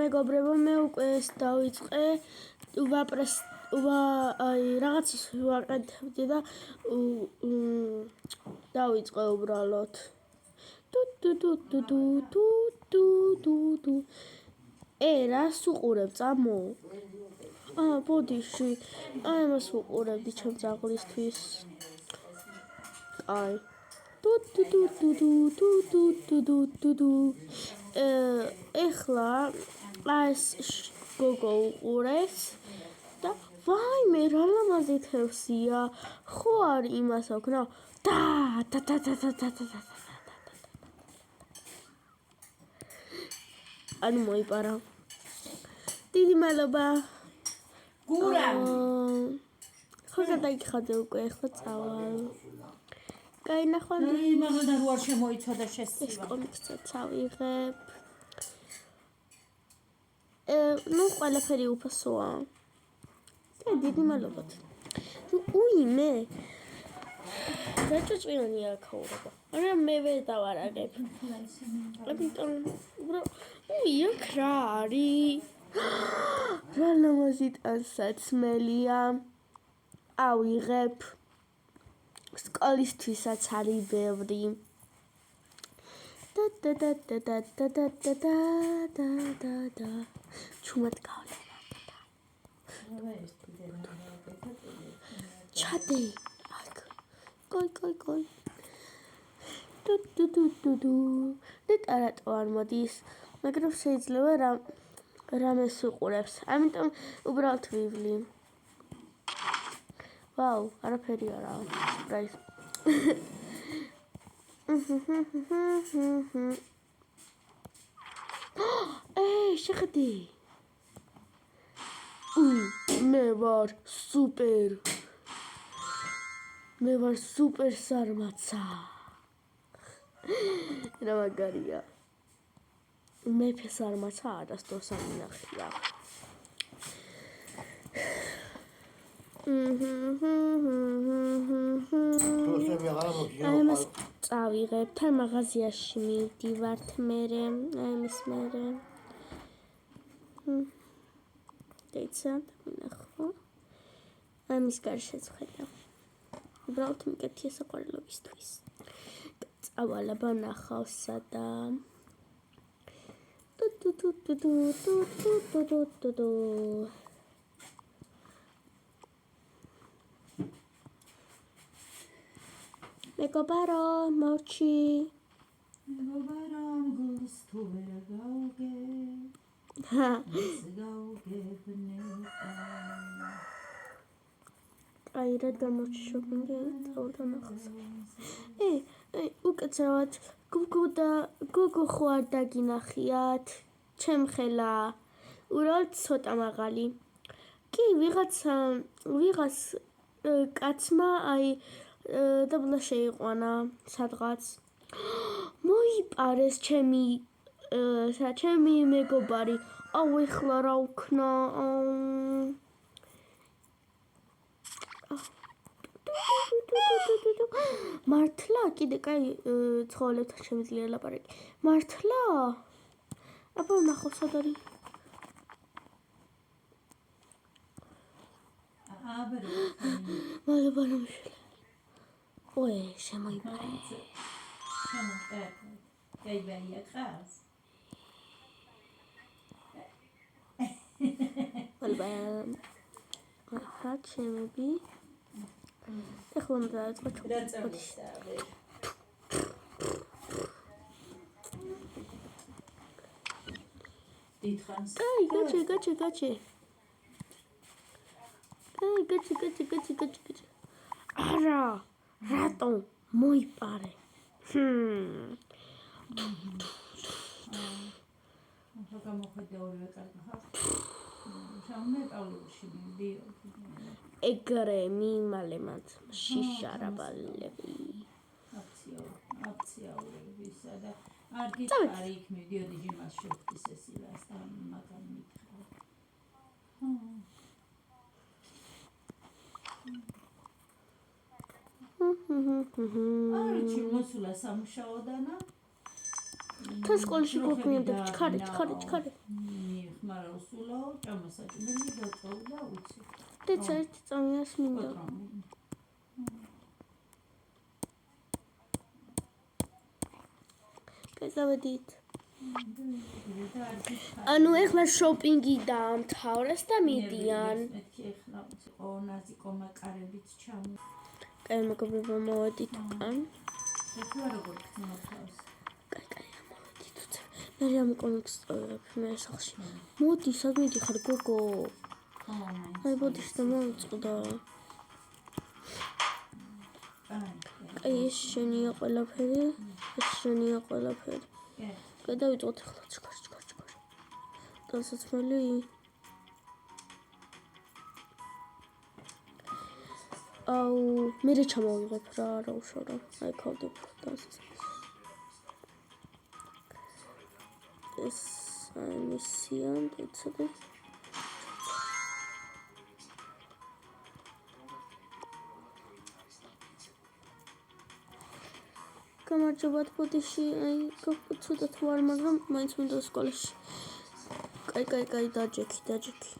მეგობრებო, მე უკვე ეს დავიწყე, რაღაცის ვაკეთებდი და დავიწყე უბრალოდ. რას უყურებ, წამო? ბოდიში. ამას უყურებდი ჩემ ძაღლისთვის. აი. ეხლა ეს გოგო უყურეს და ვაიმე რა ლამაზი თევზია. ხო არ იმას აქვს, და ანუ მოიპარა. დიდი მადლობა. გურა. ხო გადაიხადე უკვე, ეხლა წავალ. გაინახვალ. იმაზე რო არ შემოიცოდა შესწირვა. ეს კომიქსსაც ავიღებ. ნუ ყველაფერი უფასოა. დიდი მადლობა. უიმე. დაჭრწვიანი აქაურობა. არა მე ვერ დავარაგებ. ამიტომ აქ რა არის? რა ლამაზი ტანსაცმელია. ავიღებ. სკოლისთვისაც არის ბევრი. ჩუმად გავლენა. ჩადე. კოი. ნეტარატო არ მოდის, მაგრამ შეიძლება რამეს უყურებს. ამიტომ უბრალოდ ვივლი. ვაუ, არაფერი არაა. სპრაიზ. შეხედე. მე ვარ სუპერ სარმაცა. რა მაგარია. მეფე სარმაცა არასდროს არ მინახია. ამას წავიღებ, თან მაღაზიაში მივდივართ მერე, ამის მერე. დაიცა, მინახო. ამის გარშეც ხედავ. უბრალოდ მიკეთია საყვარელობისთვის. წავალ ნახავ სადა. მეგობარო, მოვჩი. მეგობარო, გულს თუ ვერ გავგე. აი რა დამოჩი შოპინგი წავდა ნახოს. უკაცრავად გოგო ხო არ დაგინახიათ? ჩემ ხელა. უბრალოდ ცოტა მაღალი. კი, ვიღაც კაცმა დაბლა შეიყვანა სადღაც. მოიპარეს ჩემი მეგობარი. ეხლა რა ვქნა? მართლა? კიდე კაი ცხოველებთან შემიძლია ლაპარაკი. მართლა? აბა ნახო სად არის? მადლობა ნამშველი. შემოიპარე. გაიბარია ხას? მადლობა. აჰა, ჩემები. ეხლა უნდა დაიწყო ჩუქურთმები. დიდხანს. კაი, გაჩე. გაჩე. არა, რატომ მოიპარე? გამოხედა ორივე კარგი ხარ. შამე პავლოვში მიდიო. ეგრე მიმალემად შიშარაბალები. აქციაურებისა და არ გიჩარი იქ მიდიოდი ჯიმას შოხტის ესილას და მაგან მითხრა. არჩი მოსულა სამუშაოდანა. თან სკოლაში გოგონდა ჩქარე. ჭამასაკი მე მიდაწვდა უცი დეცა ერთი წამიას მინდა გადავედით ანუ ეხლა შოპინგი დაამთავრეს და მიდიან მეთქი ეხლა უცი ყონაზი კომაკარებით ჩამო კაი მეგობრებო მოვედით უკან ეხლა როგორ გქნათავს კაი მოვედით უცებ მე ამ კომიქსს წავიღებ მე სახლში მოდი სად მიდიხარ გოგო აი ბოდიში და მოვიწყდა აი ეს შენია ყველაფერი ეს შენია ყველაფერი გადავიწყოთ ახლა ჩქარ დასაცმელი აუ მე ჩამოვიღებ რა არა უშავრო აი ქავდებ დასაცმელს ეს მისიან ეცადე გამარჯობათ ბოდიში აი ცოტა თუ არ მაგრამ მაინც მინდა სკოლაში კაი დაჯექი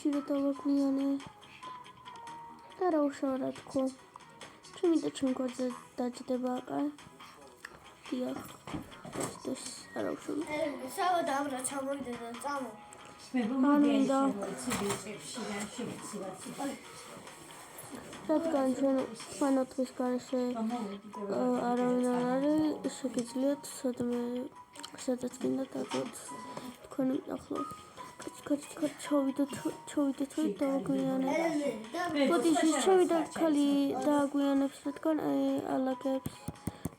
შიდა დავაგვიანე და რა უშავ რა თქო ჩემი და ჩემ გვერდზე დაჯდება კაი დიახ ეს არა უშავ საერთოდ ამრა ჩამოვიდა და წამო მე მომდიოდა ციბიჭებში და შევიცილაც რადგან ჩვენ ფანატის გარშე არავინ არ არის შეგიძლიათ სადაც გინდა დაგოთ თქვენი ახლა კაც ჩავიდეთ დავაგვიანებ ბოდიში ჩავიდეთ ხალი დააგვიანებს რადგან ალაგებს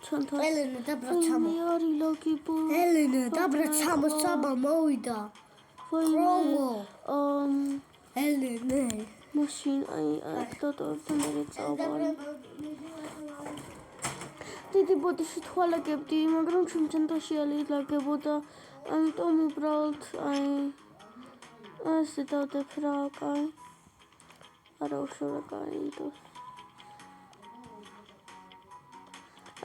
ჩვენთან ელენე დაბრა ჩამო არი ლოგიბო ელენე დაბრა ჩამო საბა მოვიდა ვაიმე ელენე მაშინ აი დოტორთან მე წავვალ დიდი ბოდიში თვალაგებდი მაგრამ ჩვენთან დაშიალი ლაგებოდა ამიტომ უბრალოდ აი ასე დავდებ რა კაი არა უშავ კაი ინდოს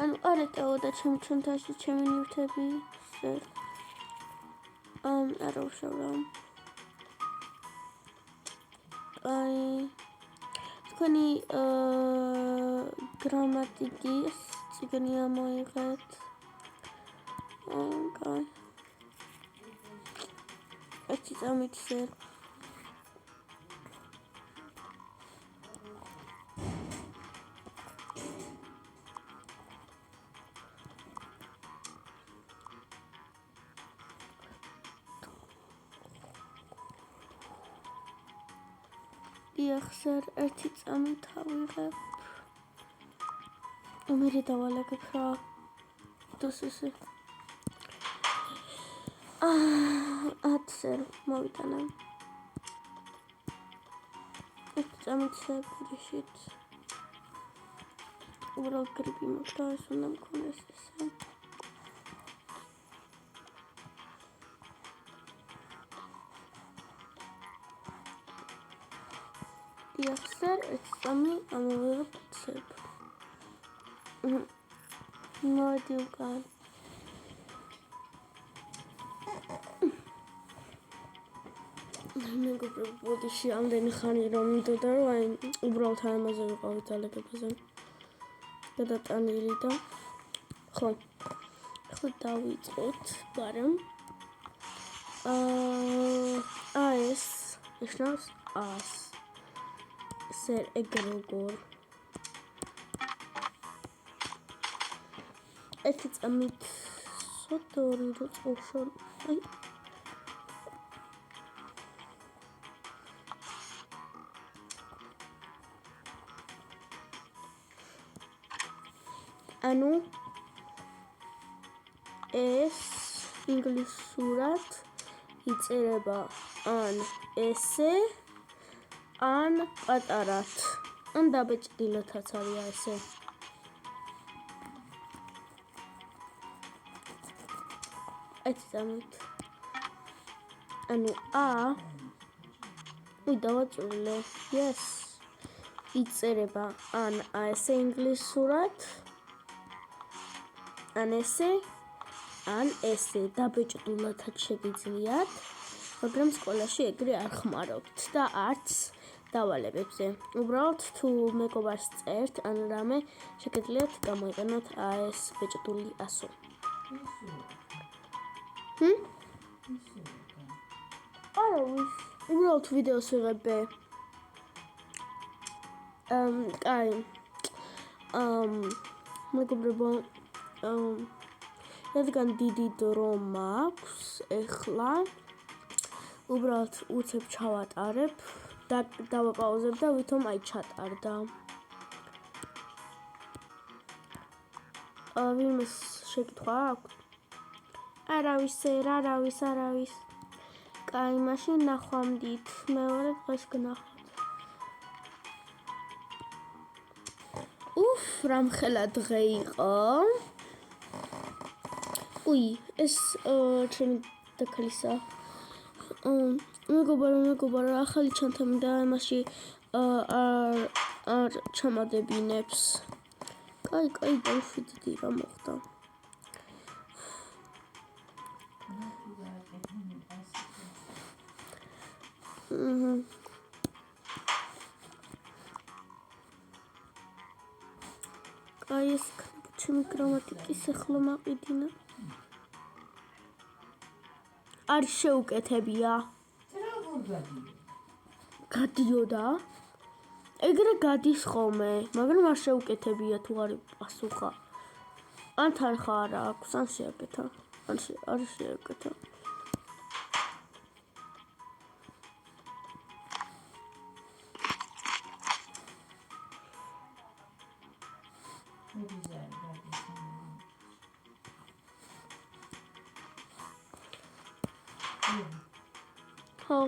ანუ არეტეოდა ჩვენთანში ჩემი ნივთები არა უშავ რა აი თქვენი გრამატიკის წიგნი ამოიღეთ კაი ერთი წამით სერ იახსერ ერთი წამით ავიღებ უმერი დავალაგებ რა დოსესე ათსერ მოვიტანე ერთი წამით სეფრიშით უბრალოდ გრიპი მოხდა ეს უნდა მქონდეს ესე იახსერ ერთი წამი ამოვიღებ ცებ მოდი უკან მეგობრებო ბოდიში ამდენი ხანი რომ მიდოდა რომ აი უბრალოდ ამაზე ვიყავით ალეგებაზე გადატანილი და ხო ახლა დავიწყოთ მაგრამ ეს ნიშნავს ას სერ ეგროგორ ერთი წამით სოდორი რო წოვშორ აი ანუ ეს ინგლისურად იწერება ან ესე ან პატარად ან დაბეჭდილათაც არის ესე ეცამით ანუ დავაწურილე yes იწერება ან ესე ინგლისურად ან ესე დაბეჭდულათაც შეგიძლიათ მაგრამ სკოლაში ეგრე არ ხმარობთ და არც დავალებებზე უბრალოდ თუ მეგობარს წერთ ან რამე შეგიძლიათ გამოიყენოთ ეს ბეჭდული ასო არავის უბრალოდ ვიდეოს ვიღებე კაი მეგობრებო რადგან დიდი დრო მაქვს ეხლა უბრალოდ უცებ ჩავატარებ და დავაპაუზებ და ვითომ აი ჩატარდა ვინმეს შეკითხვა აქვს არავის კაი მაშინ ნახვამდით მეორე დღეს გნახავთ უფ რამხელა დღე იყო ეს ჩემი დაქალისა მეგობარო ახალი ჩანთამი და იმაში არ ჩამადებინებს კაი დავშვიდდი რა მოხდა კაი ეს ჩემი გრამატიკის ახლა მაყიდინა არის შეუკეთებია გადიოდა ეგრე გადის ხოლმე მაგრამ არ შეუკეთებია თუ არ პასუხა ან თანხა არ აქვს ან შეაკეთა არ შეაკეთა ხო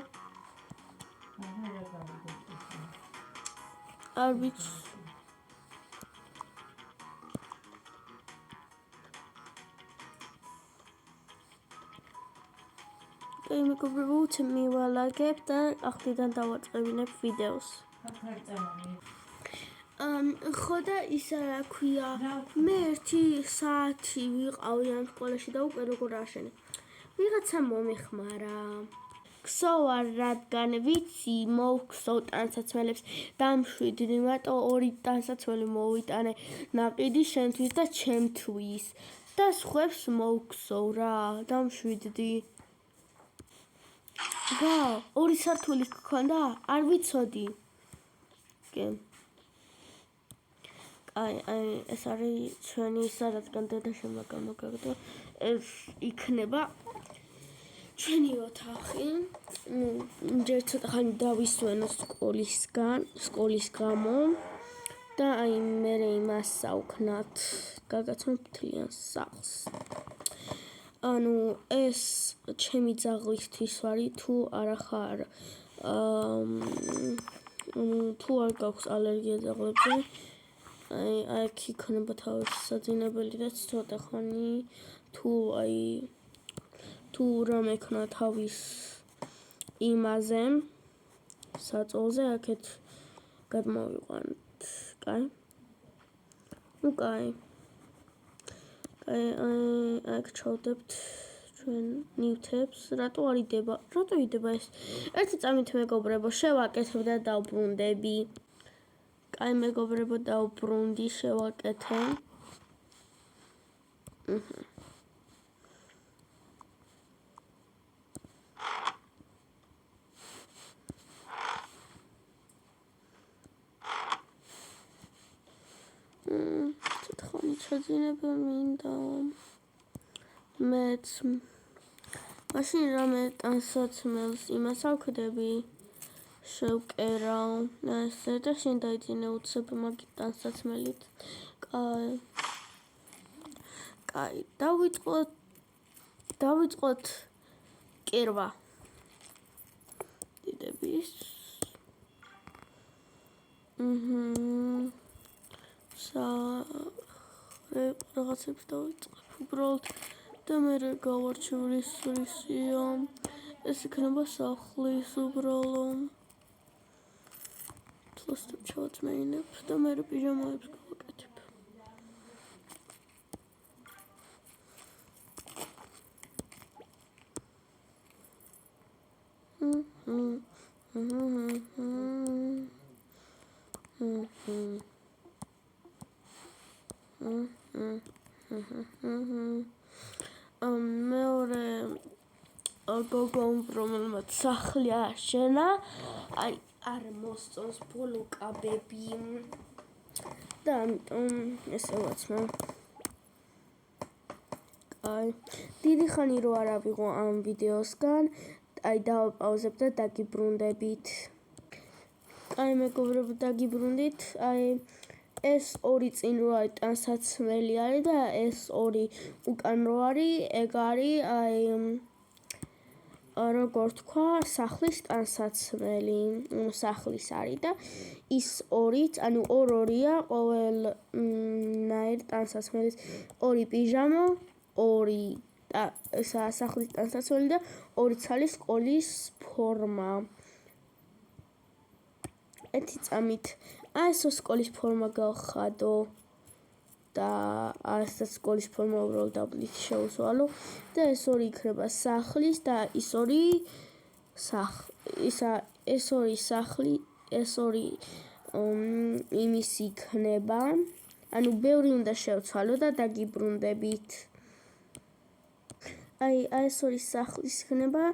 არ ვიცი მეგობრებო უცებ მივალაგებ და ახდიდან დავაწყებინებ ვიდეოს ხო და ისა რა ქვია მე 1 საათი ვიყავი ამ სკოლაში და უკვე როგორ აშენე ვიღაცა მომეხმარა ქსოვარ რადგან ვიცი მოვქსოვ ტანსაცმელებს დამშვიდდი მარტო 2 ტანსაცმელი მოვიტანე ნაყიდი შენთვის და ჩემთვის და სხვებს მოვქსოვ რა დამშვიდდი რა 2 სართული გქონდა არ ვიცოდი აი ეს არის ჩვენი სადღან დედა შემოგაგდო ეს იქნება ჩვენი ოთახი ჯერ ცოტა ხანი დავისვენო სკოლის გამო და აი მე იმას საუქნათ გაგაცნობ მთლიან სახლს ანუ ეს ჩემი ძაღლისთვის ვარი თუ არა ხარ თუ არ გაქვს ალერგია ძაღლებზე აი აქ იქნება თავის საძინებელი და ცოტა ხანი თუ რამე ქნა თავის იმაზე საწოლზე აქეთ გადმოვიყვანთ კაი აქ ჩავდებთ ჩვენ ნივთებს რატო იდება ეს ერთი წამით მეგობრებო შევაკეთებ და დავბრუნდები კაი მეგობრებო დავბრუნდი შევაკეთე თხანი ჩაძინება მინდა მეც მაშინ რამე ტანსაცმელს იმას ავკდები შევკერავ ესე და შენ დაიძინე უცებ მაგი ტანსაცმელით კაი დავიწყოთ კერვა დიდების რაღაცებს დავიწყებ უბრალოდ და მე გავარჩევ რისია. ეს იქნება სახლის უბრალო. ფლოსტებს ჩავაწმენინებ და მე პიჟამაებს გავაკეთებ. მეორე გოგომ რომელმაც სახლი აშენა, აი არ მოსწონს ბოლო კაბები და ამიტომ ესე ვაცმევ. აი, დიდი ხანი რო არ ავიღო ამ ვიდეოსგან, აი დავაპაუზებ და დაგიბრუნდებით. აი მეგობრებო, დაგიბრუნდით. აი ეს ორი წინ რო არის ტანსაცმელი არის და ეს ორი უკან რო არის, ეგ არის აი როგორ თქვა, სახლის ტანსაცმელი, სახლის არის და ის ორიც, ანუ ორია ყოველნაირ ტანსაცმელის, ორი პიჟამა, ორი სახლის ტანსაცმელი და ორი ცალი სკოლის ფორმა. ერთი წამით ეს სკოლის ფორმა გავხადო და ეს სკოლის ფორმა უბრალოდ დაბლით შევსვალო და ეს ორი იქნება სახლის და ეს ორი სახლი, ეს ორი იმის იქნება. ანუ ბევრი უნდა შევცვალო და დაგიბრუნდებით. აი ეს ორი სახლის იქნება,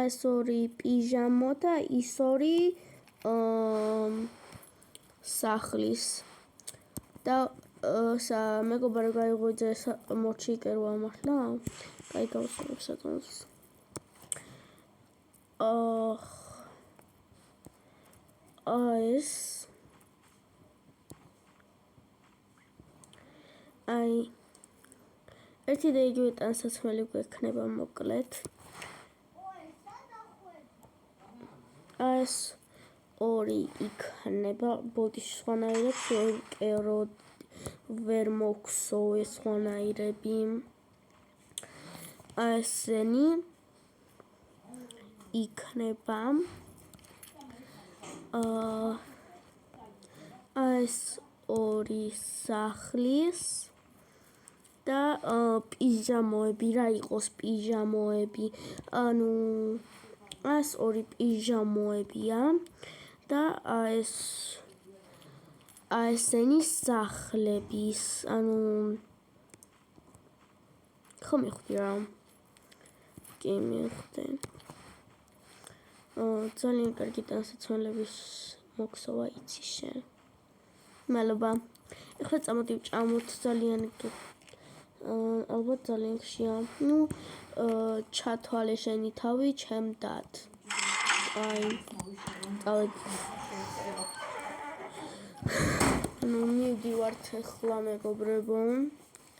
ეს ორი პიჟამო და ის ორი სახლის და მეგობრებო გაიღვიძე მოჩი იკერვა მართლა? აი გავსწრებ საკანს. ეს აი ერთი და იგივე ტანსაცმელი გვექნება მოკლედ. ეს ორი იქნება, ბოდიში სხვანაირად ვერ მოგსო ეს სხვანაირები. ესენი იქნება ეს ორი სახლის და პიჟამოები რა იყოს პიჟამოები, ანუ ეს ორი პიჟამოებია და ესენი სახლების, ანუ ხო მივხვდი რა. კი მივხვდი. ძალიან კარგი ტანსაცმელების მოქსოვა იცი შენ. მადლობა. ეხლა წამოდი ვჭამოთ ძალიან ალბათ ძალიან ხშია. ნუ ჩათვალე შენი თავი ჩემ დად. აი ნუ მივდივართ ახლა მეგობრებო.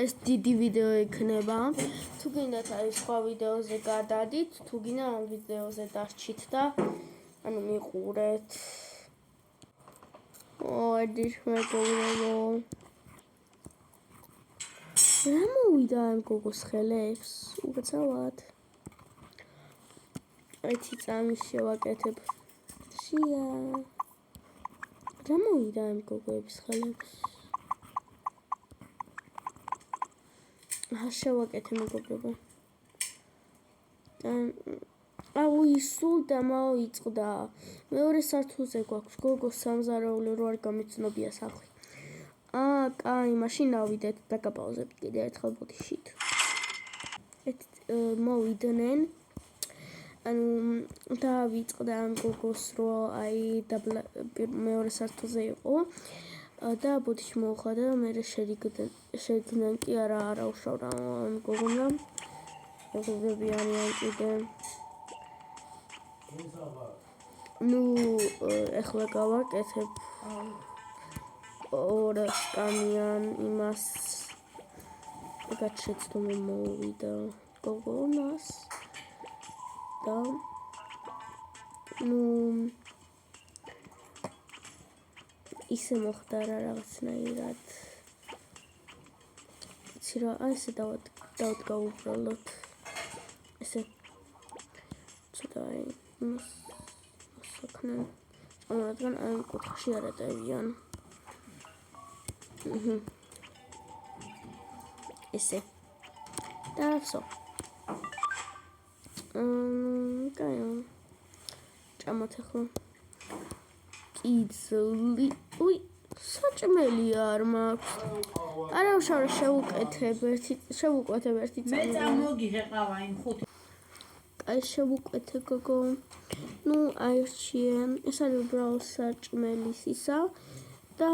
ეს დიდი ვიდეო იქნება. თუ გინდათ აი სხვა ვიდეოზე გადადით, თუ გინდა ამ ვიდეოზე დარჩით და ანუ მიყურეთ. ოდის მეგობრებო. რა მოვიდა ამ გოგოს ხელებს? უცალად. ერთი წამი შევაკეთებ. შია. რა მოვიდა ამ გოგოების ხელებს? შევაკეთე მეგობრებო. აუ ისულ და მოიწყდა. მეორე სართულზე გვაქვს გოგოს სამზარეულო რო არ გამიცნობია სახლი. კაი, მაშინ ავიდეთ და გაპაუზებთ კიდე ერთხელ ბოდიშით. მოვიდნენ. ანუ დავიწყდა ამ გოგოს რო აი მეორე სართულზე იყო. და ბოდიში მოუხადა და მე შედგნენ კი არა უშავდა ამ გოგონმა. მეგობრები არიან კიდე. ნუ ეხლა გავაკეთებ ორასკამიან იმას გაჩეცდომა მოვიდა გოგონას და ნუ ისე მოხდა რა რაღაცნაირად. იცი რა, აი ესე დავდგა უბრალოდ. ესე. ცოტა აი იმას საკნან. რადგან აი კუთხეში არ ატევიან. ესე. და ვსო. კაი. ჭამოთ ახლა. კიძლი. უი, საჭმელი არ მაქვს. არა უშავ შევუკვეთებ ერთი მე წამოგიღეყავა იმ ხუთი. აი შევუკვეთე გოგო. ნუ აირჩიე. ეს არის უბრალოდ საჭმელის ისა და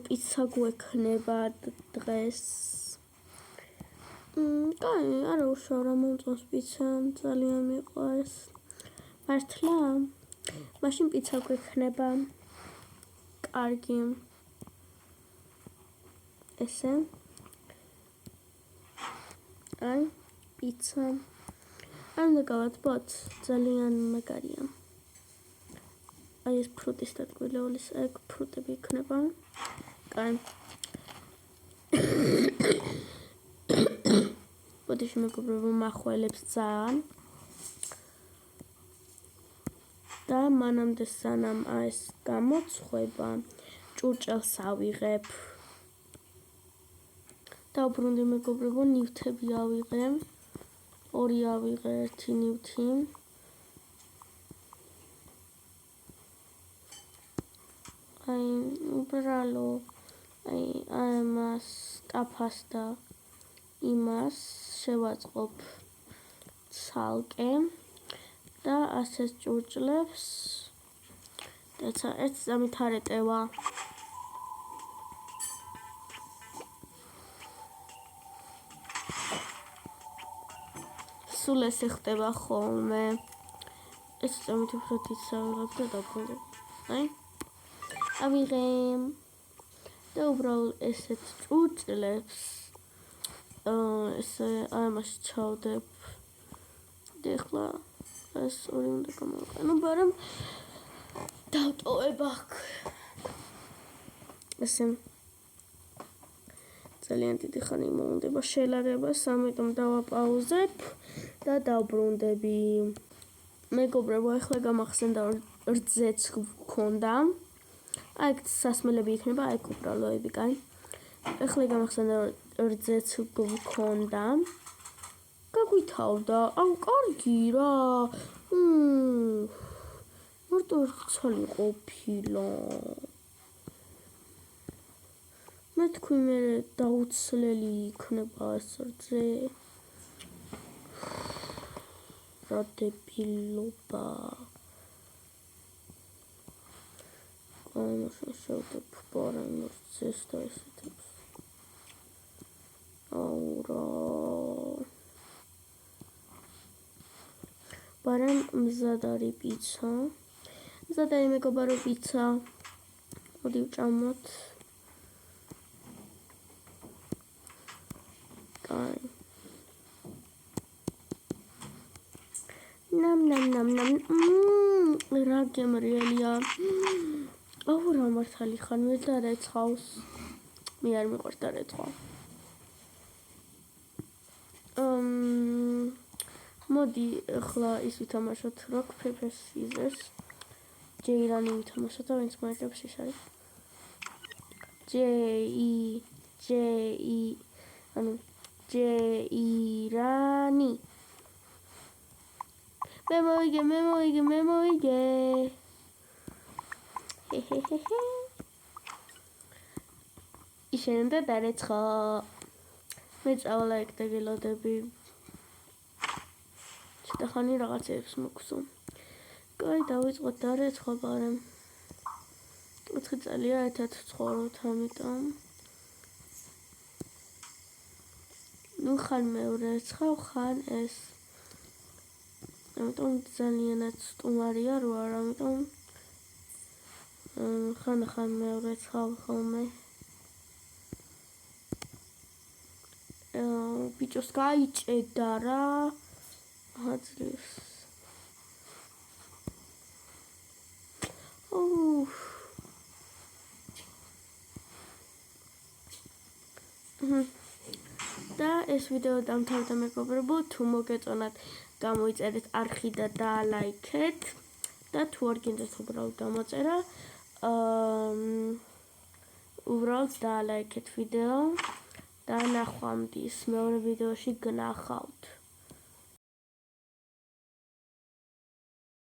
პიცა გვექნება დღეს. კაი, არა უშავ რა მომწონს პიცა, ძალიან მიყვარს. მართლა? მაშინ პიცა გვექნება. კარგი. ესე. აი, პიცა. არ გავათბოთ, ძალიან მაგარია. აი ეს ფრუტის დატკბილეულის ეგ ფრუტები იქნება. კაი. ბოდიში მეგობრებო მახველებს ძალიან. და მანამდე სანამ ეს გამოცხვება, ჭურჭელს ავიღებ. დავბრუნდი მეგობრებო, ნივთები ავიღე. 2 ავიღე, 1 ნივთი. აი, უბრალო, აი, ამას ტაფას და იმას შევაწყობ ცალკე და ასე ჭურჭლებს. და ერთ წამით არ ეტევა. სულ ესე ხდება ხოლმე. ეს წამით უფრო დიდს ავიღებ და დავბრუნდები. აი. ავიღე. და უბრალოდ ესეთ ჭურჭლებს ესე ამაში ჩავდებ. და ახლა ეს ორი უნდა გამოვიყენო, მაგრამ დავტოვებ აქ. ესე ძალიან დიდი ხანი მოუნდება შელაგებას, ამიტომ დავაპაუზებ და დავბრუნდები. მეგობრებო, ახლა გამახსენდა რძეც გქონდა. აი სასმელები იქნება, აი უბრალოები, კაი. ახლა გამახსენდა რძეც გქონდა. გაგვითავდა. აუ, კარგი რა. მარტო ცალი ყოფილა. მე თქვი მე დაუცლელი იქნება ეს რძე. რა დებილობა. ამაში შევდებ პარამერცეს და ესეთებს. აუ რა. პარამ მზად არის პიცა. მზად არის მეგობარო პიცა. მოდი ვჭამოთ. კაი. ნამ. რა გემრიელია. აუ რა მართალი ხან მე და რეცხავს. მე არ მიყვარს და რეცხვა. მოდი ახლა ის ვითამაშოთ Rock Paper Scissors. ჯეირანი ვითამაშოთ და ვინც მოიგებს ის არის. ჯეირანი. მე მოიგე. ისენდა დარეცხა. მე წავალა ეგ და გელოდები. და ხანი რაღაცებს მოგსო. კაი, დავიწყოთ დარეცხვა, ბარემ. 4 წელია ერთად ვცხოვრობთ, ამიტომ. ნუ ხან მეორე ცხავ, ხან ეს. ამიტომ ძალიანაც სტუმარია რო არ, ამიტომ ხან მეორე ცხავ ხოლმე. ბიჭოს გაიჭედა რა. აძლევს. ეს ვიდეო დამთავრდა მეგობრებო, თუ მოგეწონათ გამოიწერეთ არხი და დაალაიქეთ და თუ არ გინდათ უბრალოდ გამოწერა, უბრალოდ დაალაიქეთ ვიდეო და ნახვამდის მეორე ვიდეოში გნახავთ.